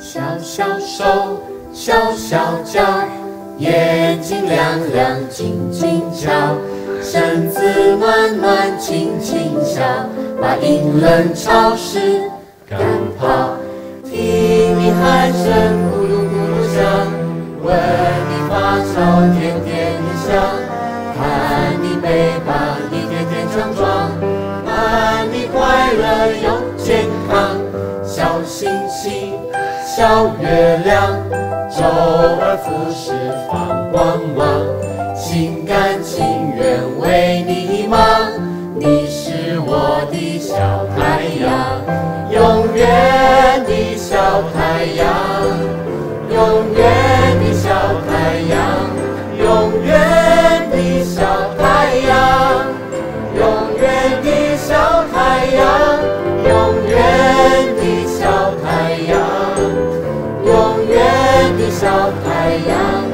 小小手，小小脚，眼睛亮亮，轻轻瞧，身子暖暖，轻轻笑，把阴冷潮湿赶跑。听你鼾声咕噜咕噜响，闻你发潮甜甜的香，看你背膀一天天强壮，盼你快乐又健康。小星星，小月亮，周而复始放光芒，心甘情愿为你忙，你是我的小太阳，永远的小太阳，永远的小太阳，永远的小太阳，永远的小太阳，永远的小太阳，永远的小太阳。